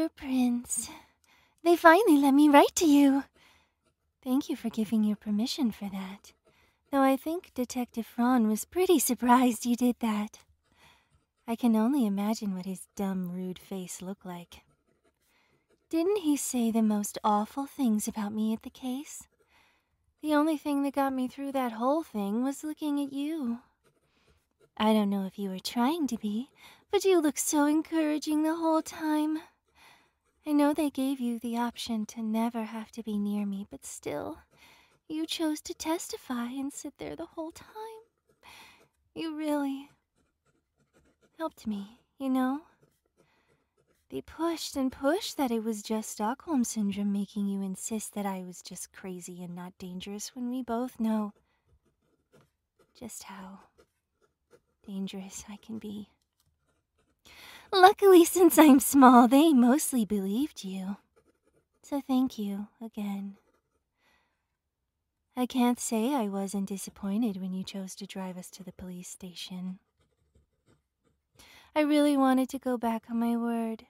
Dear Prince, they finally let me write to you. Thank you for giving your permission for that. Though I think Detective Ron was pretty surprised you did that. I can only imagine what his dumb, rude face looked like. Didn't he say the most awful things about me at the case? The only thing that got me through that whole thing was looking at you. I don't know if you were trying to be, but you looked so encouraging the whole time. I know they gave you the option to never have to be near me, but still, you chose to testify and sit there the whole time. You really helped me, you know? They pushed and pushed that it was just Stockholm Syndrome making you insist that I was just crazy and not dangerous when we both know just how dangerous I can be. Luckily, since I'm small, they mostly believed you. So thank you again. I can't say I wasn't disappointed when you chose to drive us to the police station. I really wanted to go back on my word.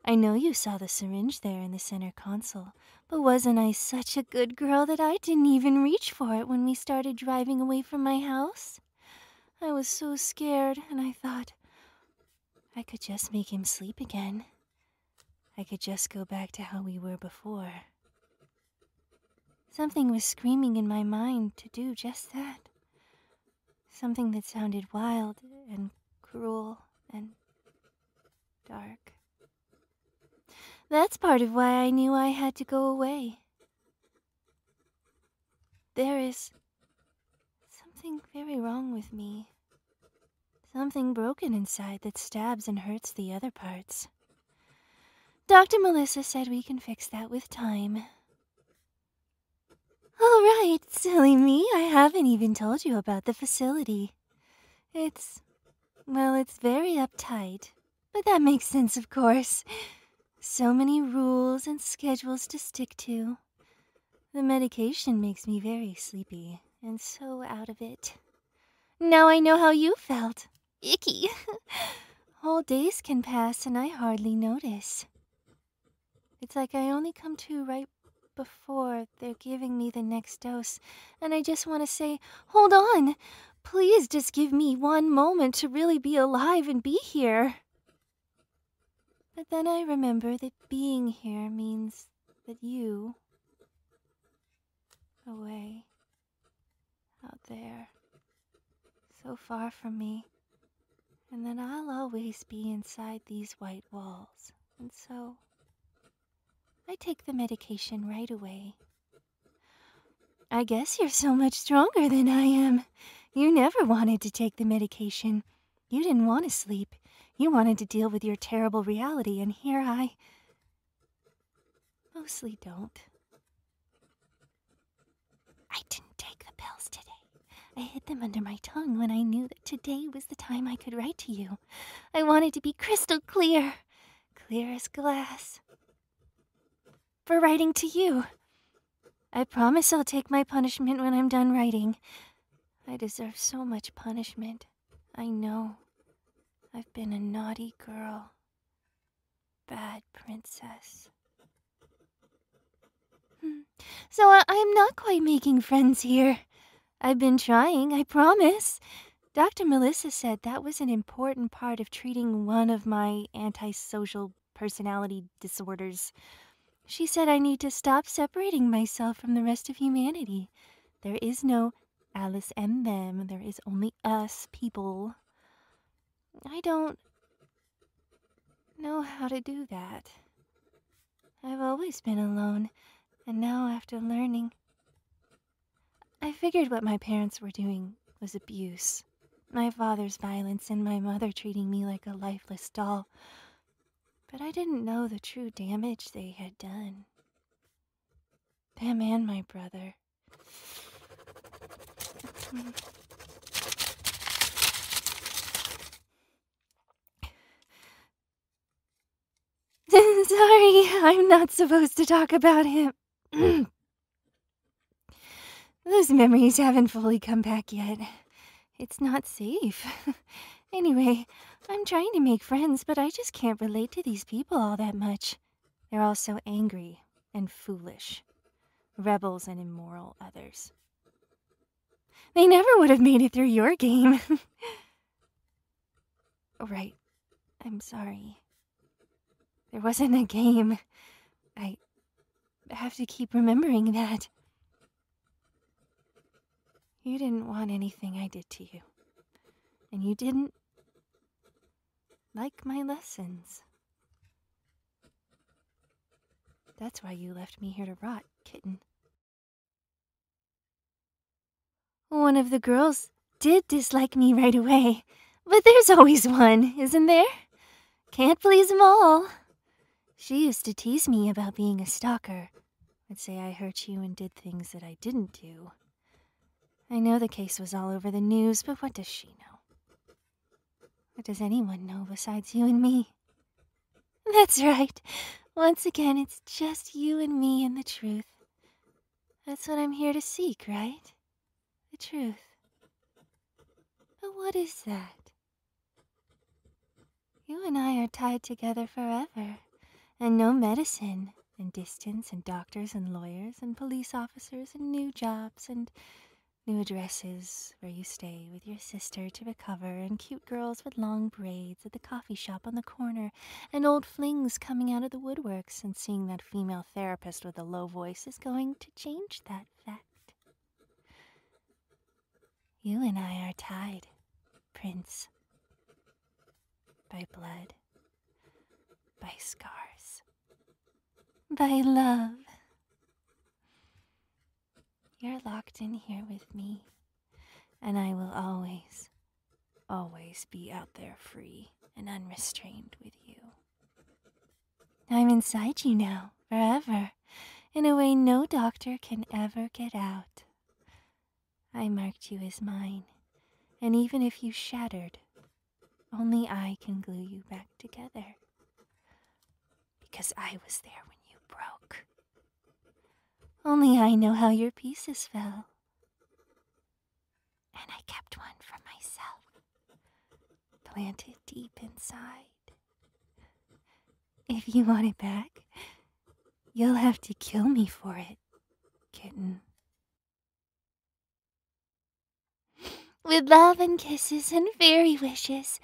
I know you saw the syringe there in the center console, but wasn't I such a good girl that I didn't even reach for it when we started driving away from my house? I was so scared, and I thought I could just make him sleep again. I could just go back to how we were before. Something was screaming in my mind to do just that. Something that sounded wild and cruel and dark. That's part of why I knew I had to go away. There is something very wrong with me. Something broken inside that stabs and hurts the other parts. Dr. Melissa said we can fix that with time. All right, silly me, I haven't even told you about the facility. It's very uptight, but that makes sense, of course. So many rules and schedules to stick to. The medication makes me very sleepy and so out of it. Now I know how you felt. Icky. Whole days can pass and I hardly notice. It's like I only come to right before they're giving me the next dose, and I just want to say, hold on! Please just give me one moment to really be alive and be here. But then I remember that being here means that you, away, out there, so far from me, and that I'll always be inside these white walls, and so I take the medication right away. I guess you're so much stronger than I am. You never wanted to take the medication. You didn't want to sleep. You wanted to deal with your terrible reality, and here I mostly don't. I didn't take the pills today. I hid them under my tongue when I knew that today was the time I could write to you. I wanted to be crystal clear, clear as glass, for writing to you. I promise I'll take my punishment when I'm done writing. I deserve so much punishment. I know. I've been a naughty girl. Bad princess. So I'm not quite making friends here. I've been trying, I promise. Dr. Melissa said that was an important part of treating one of my antisocial personality disorders. She said I need to stop separating myself from the rest of humanity. There is no Alice and them. There is only us people. I don't know how to do that. I've always been alone, and now after learning, I figured what my parents were doing was abuse. My father's violence and my mother treating me like a lifeless doll. But I didn't know the true damage they had done. Them and my brother. Sorry, I'm not supposed to talk about him. Those memories haven't fully come back yet. It's not safe. Anyway, I'm trying to make friends, but I just can't relate to these people all that much. They're all so angry and foolish. Rebels and immoral others. They never would have made it through your game. Right. I'm sorry. There wasn't a game. I have to keep remembering that. You didn't want anything I did to you. And you didn't like my lessons. That's why you left me here to rot, kitten. One of the girls did dislike me right away, but there's always one, isn't there? Can't please 'em all. She used to tease me about being a stalker. Would say I hurt you and did things that I didn't do. I know the case was all over the news, but what does she know? What does anyone know besides you and me? That's right. Once again, it's just you and me and the truth. That's what I'm here to seek, right? The truth. But what is that? You and I are tied together forever, and no medicine, and distance, and doctors, and lawyers, and police officers, and new jobs, and new addresses where you stay with your sister to recover, and cute girls with long braids at the coffee shop on the corner, and old flings coming out of the woodworks, and seeing that female therapist with a low voice is going to change that fact. You and I are tied, Prince. By blood. By scars. By love. You're locked in here with me, and I will always, always be out there free and unrestrained with you. I'm inside you now, forever, in a way no doctor can ever get out. I marked you as mine, and even if you shattered, only I can glue you back together. Because I was there when you broke. Only I know how your pieces fell. And I kept one for myself, planted deep inside. If you want it back, you'll have to kill me for it, kitten. With love and kisses and fairy wishes,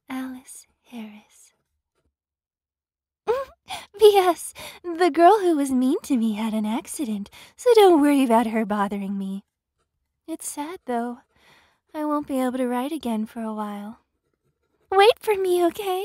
Alice Harris. P.S. The girl who was mean to me had an accident, so don't worry about her bothering me. It's sad, though. I won't be able to write again for a while. Wait for me, okay?